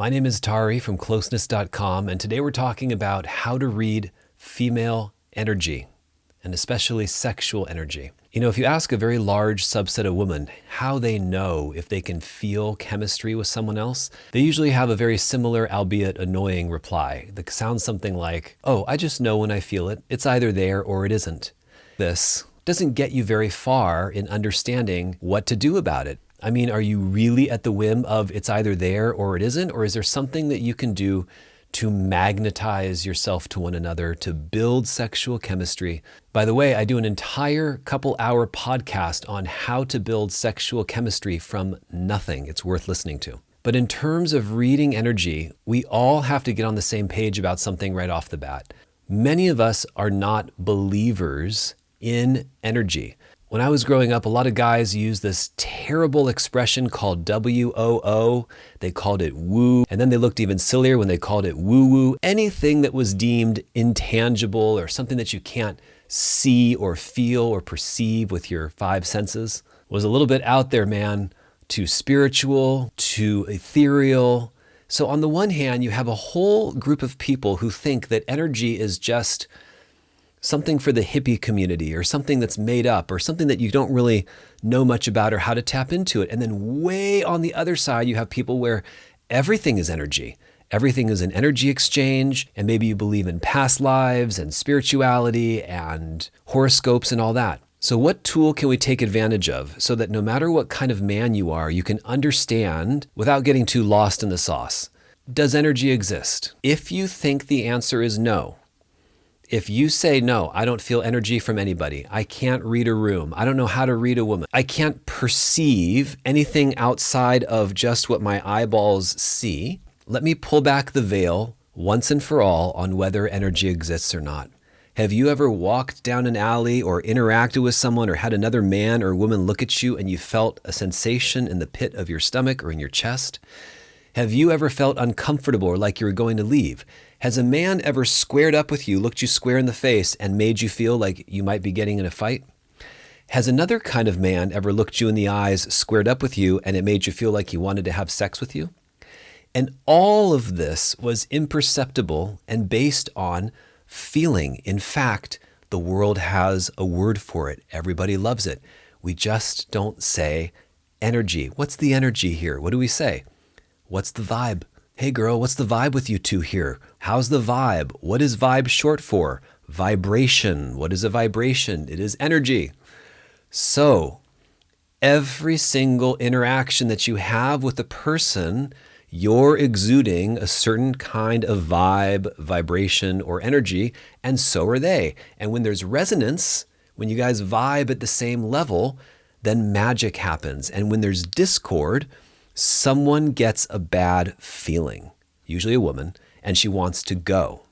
My name is Tari from Closeness.com, and today we're talking about how to read female energy, and especially sexual energy. You know, if you ask a very large subset of women how they know if they can feel chemistry with someone else, they usually have a very similar, albeit annoying reply that sounds something like, "Oh, I just know when I feel it. It's either there or it isn't." This doesn't get you very far in understanding what to do about it. I mean, are you really at the whim of it's either there or it isn't? Or is there something that you can do to magnetize yourself to one another, to build sexual chemistry? By the way, I do an entire couple-hour podcast on how to build sexual chemistry from nothing. It's worth listening to. But in terms of reading energy, we all have to get on the same page about something right off the bat. Many of us are not believers in energy. When I was growing up, a lot of guys used this terrible expression called WOO. They called it woo. And then they looked even sillier when they called it woo-woo. Anything that was deemed intangible or something that you can't see or feel or perceive with your five senses was a little bit out there, man. Too spiritual, too ethereal. So on the one hand, you have a whole group of people who think that energy is just something for the hippie community or something that's made up or something that you don't really know much about or how to tap into it. And then way on the other side, you have people where everything is energy. Everything is an energy exchange, and maybe you believe in past lives and spirituality and horoscopes and all that. So what tool can we take advantage of so that no matter what kind of man you are, you can understand without getting too lost in the sauce? Does energy exist? If you think the answer is no, if you say, no, I don't feel energy from anybody, I can't read a room, I don't know how to read a woman, I can't perceive anything outside of just what my eyeballs see, let me pull back the veil once and for all on whether energy exists or not. Have you ever walked down an alley or interacted with someone or had another man or woman look at you and you felt a sensation in the pit of your stomach or in your chest? Have you ever felt uncomfortable or like you were going to leave? Has a man ever squared up with you, looked you square in the face, and made you feel like you might be getting in a fight? Has another kind of man ever looked you in the eyes, squared up with you, and it made you feel like he wanted to have sex with you? And all of this was imperceptible and based on feeling. In fact, the world has a word for it. Everybody loves it. We just don't say energy. What's the energy here? What do we say? What's the vibe? Hey girl, what's the vibe with you two here? How's the vibe? What is vibe short for? Vibration. What is a vibration? It is energy. So every single interaction that you have with a person, you're exuding a certain kind of vibe, vibration, or energy, and so are they. And when there's resonance, when you guys vibe at the same level, then magic happens. And when there's discord, someone gets a bad feeling, usually a woman, and she wants to go.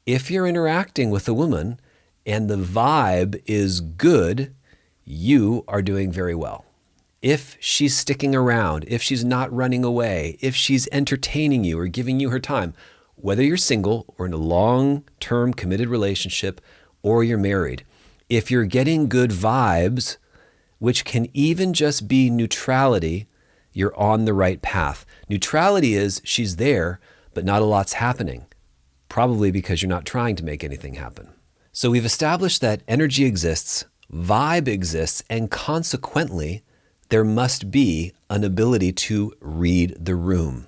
If you're interacting with a woman and the vibe is good, you are doing very well. If she's sticking around, if she's not running away, if she's entertaining you or giving you her time, whether you're single or in a long-term committed relationship or you're married, if you're getting good vibes, which can even just be neutrality, you're on the right path. Neutrality is she's there, but not a lot's happening, probably because you're not trying to make anything happen. So we've established that energy exists, vibe exists, and consequently, there must be an ability to read the room.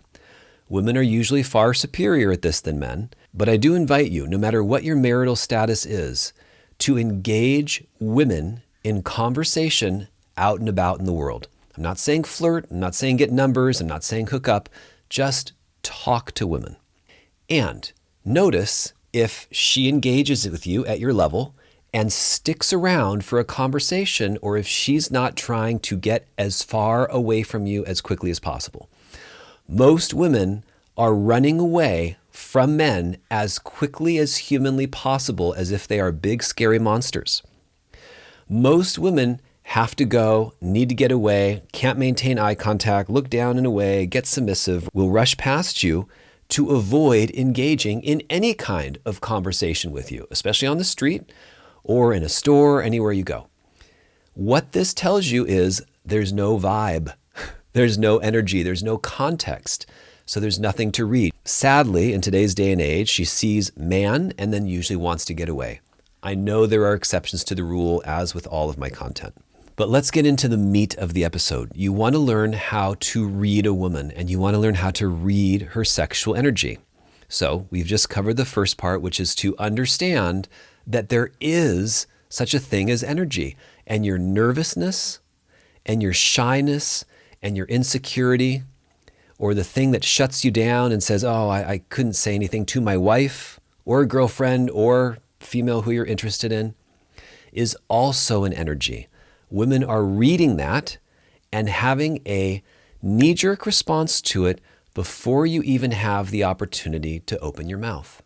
Women are usually far superior at this than men, but I do invite you, no matter what your marital status is, to engage women in conversation out and about in the world. I'm not saying flirt, I'm not saying get numbers, I'm not saying hook up, just talk to women. And notice if she engages with you at your level and sticks around for a conversation, or if she's not trying to get as far away from you as quickly as possible. Most women are running away from men as quickly as humanly possible, as if they are big, scary monsters. Most women have to go, need to get away, can't maintain eye contact, look down and away, get submissive, will rush past you to avoid engaging in any kind of conversation with you, especially on the street or in a store, anywhere you go. What this tells you is there's no vibe, there's no energy, there's no context. So there's nothing to read. Sadly, in today's day and age, she sees man and then usually wants to get away. I know there are exceptions to the rule, as with all of my content. But let's get into the meat of the episode. You want to learn how to read a woman, and you want to learn how to read her sexual energy. So we've just covered the first part, which is to understand that there is such a thing as energy, and your nervousness and your shyness and your insecurity, or the thing that shuts you down and says, oh, I couldn't say anything to my wife or a girlfriend or female who you're interested in, is also an energy. Women are reading that and having a knee-jerk response to it before you even have the opportunity to open your mouth.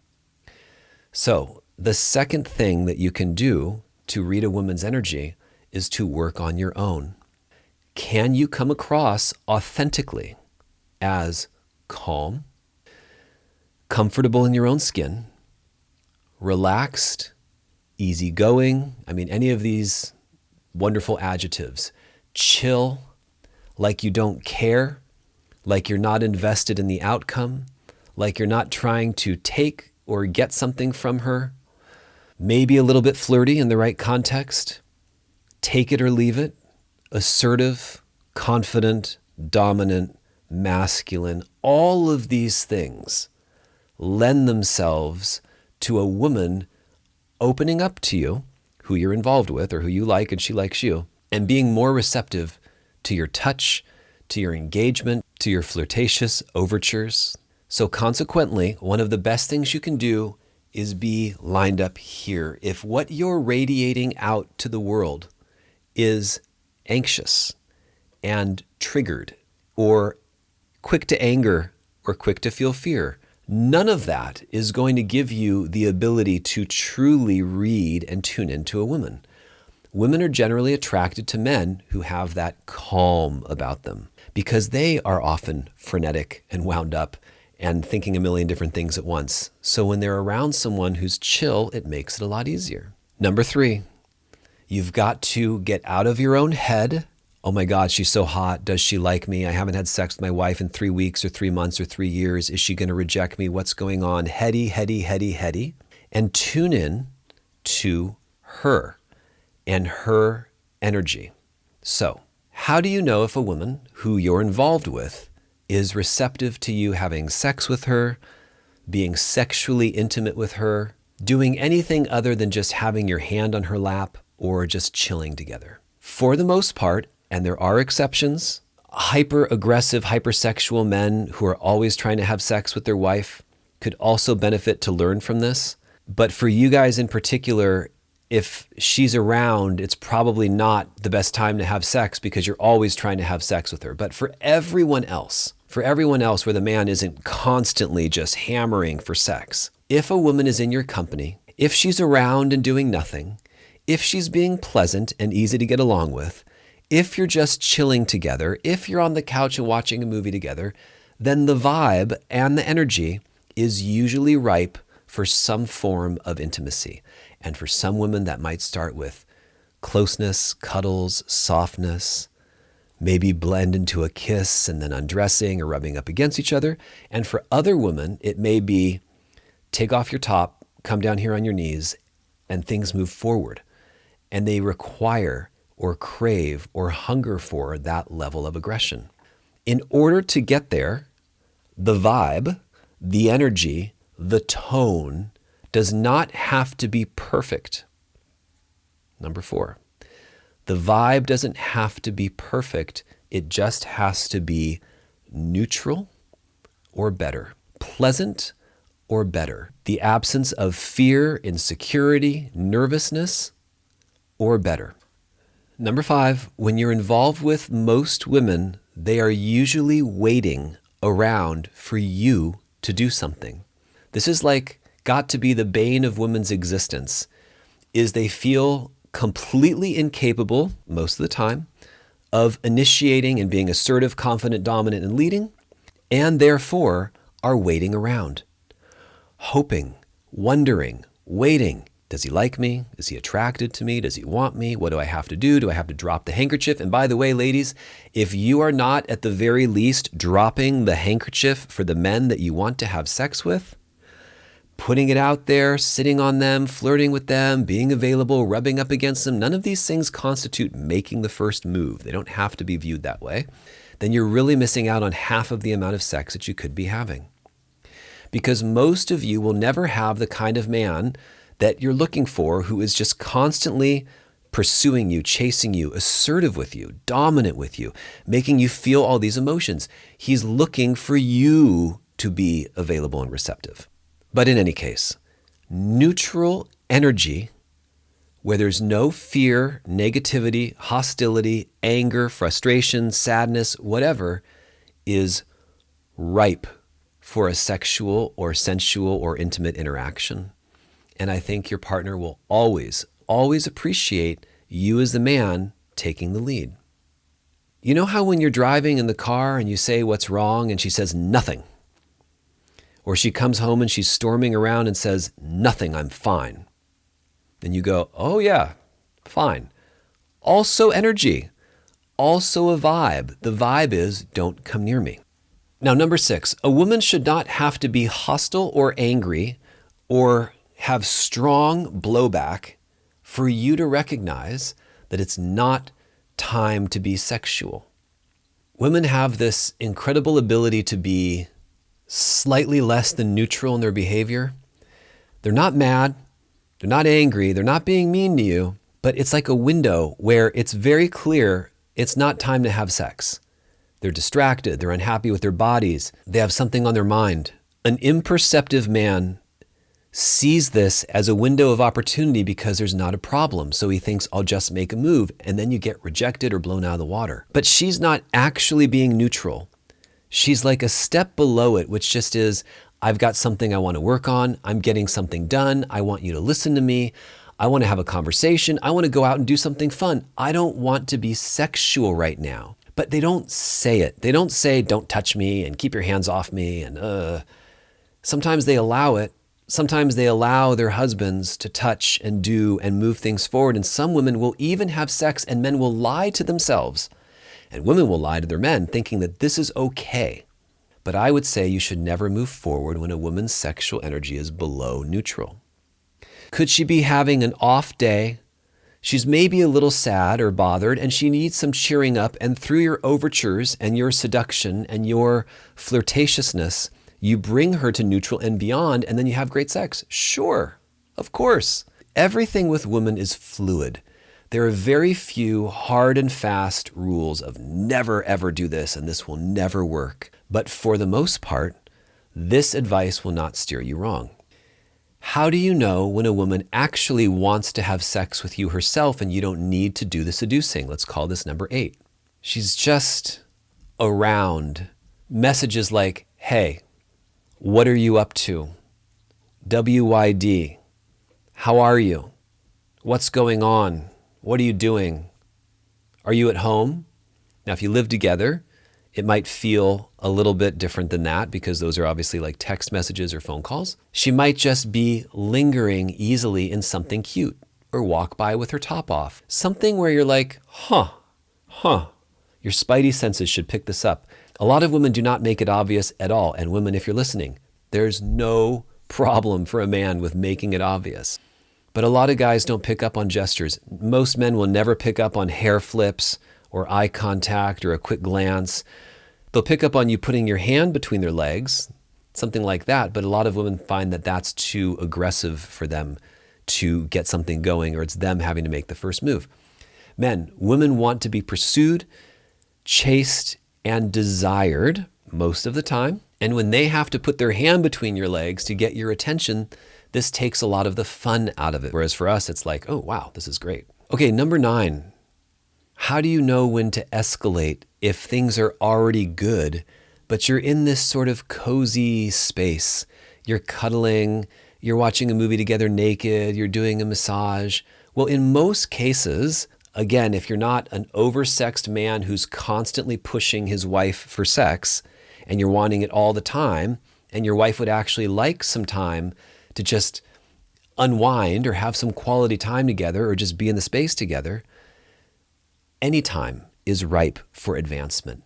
So the second thing that you can do to read a woman's energy is to work on your own. Can you come across authentically as calm, comfortable in your own skin, relaxed, easygoing? I mean, any of these wonderful adjectives. Chill, like you don't care, like you're not invested in the outcome, like you're not trying to take or get something from her. Maybe a little bit flirty in the right context. Take it or leave it. Assertive, confident, dominant, masculine. All of these things lend themselves to a woman opening up to you, who you're involved with or who you like and she likes you, and being more receptive to your touch, to your engagement, to your flirtatious overtures. So consequently, one of the best things you can do is be lined up here. If what you're radiating out to the world is anxious and triggered or quick to anger or quick to feel fear, none of that is going to give you the ability to truly read and tune into a woman. Women are generally attracted to men who have that calm about them because they are often frenetic and wound up and thinking a million different things at once. So when they're around someone who's chill, it makes it a lot easier. Number 3, you've got to get out of your own head. Oh my God, she's so hot. Does she like me? I haven't had sex with my wife in 3 weeks or 3 months or 3 years. Is she going to reject me? What's going on? Heady. And tune in to her and her energy. So how do you know if a woman who you're involved with is receptive to you having sex with her, being sexually intimate with her, doing anything other than just having your hand on her lap or just chilling together? For the most part, and there are exceptions, hyper-aggressive, hypersexual men who are always trying to have sex with their wife could also benefit to learn from this. But for you guys in particular, if she's around, it's probably not the best time to have sex because you're always trying to have sex with her. But for everyone else where the man isn't constantly just hammering for sex, if a woman is in your company, if she's around and doing nothing, if she's being pleasant and easy to get along with, if you're just chilling together, if you're on the couch and watching a movie together, then the vibe and the energy is usually ripe for some form of intimacy. And for some women, that might start with closeness, cuddles, softness, maybe blend into a kiss and then undressing or rubbing up against each other. And for other women, it may be take off your top, come down here on your knees, and things move forward. And they require or crave or hunger for that level of aggression. In order to get there, the vibe, the energy, the tone does not have to be perfect. Number 4, the vibe doesn't have to be perfect. It just has to be neutral or better, pleasant or better. The absence of fear, insecurity, nervousness or better. Number 5, when you're involved with most women, they are usually waiting around for you to do something. This is got to be the bane of women's existence, is they feel completely incapable, most of the time, of initiating and being assertive, confident, dominant, and leading, and therefore are waiting around, hoping, wondering, waiting. Does he like me? Is he attracted to me? Does he want me? What do I have to do? Do I have to drop the handkerchief? And by the way, ladies, if you are not at the very least dropping the handkerchief for the men that you want to have sex with, putting it out there, sitting on them, flirting with them, being available, rubbing up against them, none of these things constitute making the first move. They don't have to be viewed that way. Then you're really missing out on half of the amount of sex that you could be having. Because most of you will never have the kind of man that you're looking for who is just constantly pursuing you, chasing you, assertive with you, dominant with you, making you feel all these emotions. He's looking for you to be available and receptive. But in any case, neutral energy, where there's no fear, negativity, hostility, anger, frustration, sadness, whatever, is ripe for a sexual or sensual or intimate interaction. And I think your partner will always, always appreciate you as the man taking the lead. You know how when you're driving in the car and you say what's wrong and she says nothing? Or she comes home and she's storming around and says, nothing, I'm fine. And you go, oh yeah, fine. Also energy, also a vibe. The vibe is, don't come near me. Now, number 6, a woman should not have to be hostile or angry or have strong blowback for you to recognize that it's not time to be sexual. Women have this incredible ability to be slightly less than neutral in their behavior. They're not mad, they're not angry, they're not being mean to you, but it's like a window where it's very clear it's not time to have sex. They're distracted, they're unhappy with their bodies, they have something on their mind. An imperceptive man sees this as a window of opportunity because there's not a problem. So he thinks, I'll just make a move, and then you get rejected or blown out of the water. But she's not actually being neutral. She's like a step below it, which just is, I've got something I want to work on. I'm getting something done. I want you to listen to me. I want to have a conversation. I want to go out and do something fun. I don't want to be sexual right now. But they don't say it. They don't say, don't touch me and keep your hands off me. And sometimes they allow it. Sometimes they allow their husbands to touch and do and move things forward. And some women will even have sex and men will lie to themselves. And women will lie to their men thinking that this is okay. But I would say you should never move forward when a woman's sexual energy is below neutral. Could she be having an off day? She's maybe a little sad or bothered and she needs some cheering up. And through your overtures and your seduction and your flirtatiousness, you bring her to neutral and beyond, and then you have great sex. Sure, of course. Everything with women is fluid. There are very few hard and fast rules of never ever do this and this will never work. But for the most part, this advice will not steer you wrong. How do you know when a woman actually wants to have sex with you herself and you don't need to do the seducing? Let's call this number 8. She's just around. Messages like, hey, what are you up to? WYD. How are you? What's going on? What are you doing? Are you at home? Now, if you live together, it might feel a little bit different than that because those are obviously like text messages or phone calls. She might just be lingering easily in something cute or walk by with her top off. Something where you're like, huh. Your spidey senses should pick this up. A lot of women do not make it obvious at all. And women, if you're listening, there's no problem for a man with making it obvious. But a lot of guys don't pick up on gestures. Most men will never pick up on hair flips or eye contact or a quick glance. They'll pick up on you putting your hand between their legs, something like that. But a lot of women find that that's too aggressive for them to get something going, or it's them having to make the first move. Men, women want to be pursued, chased, and desired most of the time. And when they have to put their hand between your legs to get your attention, this takes a lot of the fun out of it. Whereas for us, it's like, oh, wow, this is great. Okay, number 9. How do you know when to escalate if things are already good, but you're in this sort of cozy space? You're cuddling, you're watching a movie together naked, you're doing a massage. Well, in most cases, again, if you're not an oversexed man who's constantly pushing his wife for sex and you're wanting it all the time, and your wife would actually like some time to just unwind or have some quality time together or just be in the space together, any time is ripe for advancement.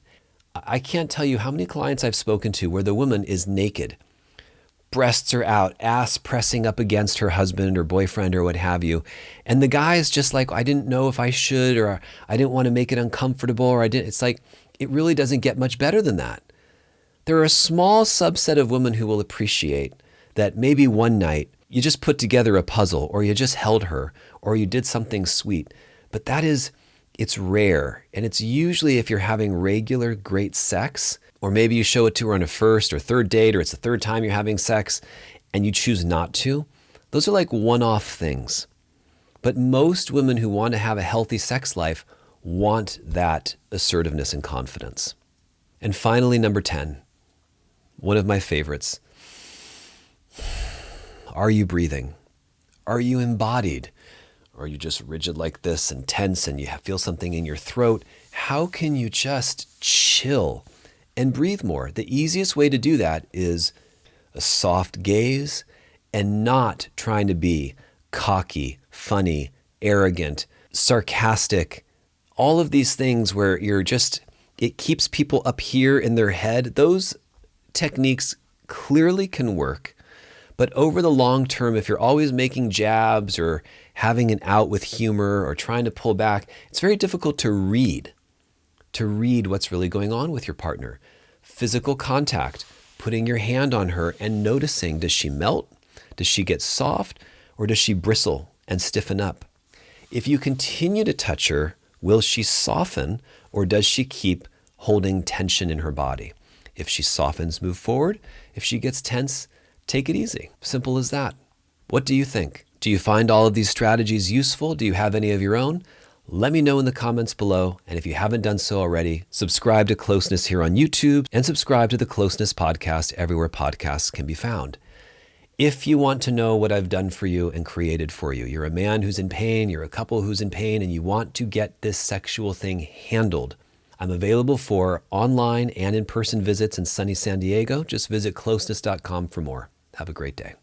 I can't tell you how many clients I've spoken to where the woman is naked. Breasts are out, ass pressing up against her husband or boyfriend or what have you. And the guy is just like, I didn't know if I should, or I didn't want to make it uncomfortable, or I didn't. It's like, it really doesn't get much better than that. There are a small subset of women who will appreciate that maybe one night you just put together a puzzle, or you just held her, or you did something sweet. But it's rare. And it's usually if you're having regular great sex, or maybe you show it to her on a first or third date, or it's the third time you're having sex and you choose not to. Those are like one-off things. But most women who want to have a healthy sex life want that assertiveness and confidence. And finally, number 10, one of my favorites. Are you breathing? Are you embodied? Or are you just rigid like this and tense and you feel something in your throat? How can you just chill and breathe more? The easiest way to do that is a soft gaze and not trying to be cocky, funny, arrogant, sarcastic. All of these things where it keeps people up here in their head. Those techniques clearly can work. But over the long term, if you're always making jabs or having an out with humor or trying to pull back, it's very difficult to read what's really going on with your partner. Physical contact, putting your hand on her and noticing, does she melt? Does she get soft? Or does she bristle and stiffen up? If you continue to touch her, will she soften, or does she keep holding tension in her body? If she softens, move forward. If she gets tense, take it easy. Simple as that. What do you think? Do you find all of these strategies useful? Do you have any of your own? Let me know in the comments below. And if you haven't done so already, subscribe to Closeness here on YouTube and subscribe to the Closeness podcast everywhere podcasts can be found. If you want to know what I've done for you and created for you, you're a man who's in pain, you're a couple who's in pain, and you want to get this sexual thing handled, I'm available for online and in-person visits in sunny San Diego. Just visit closeness.com for more. Have a great day.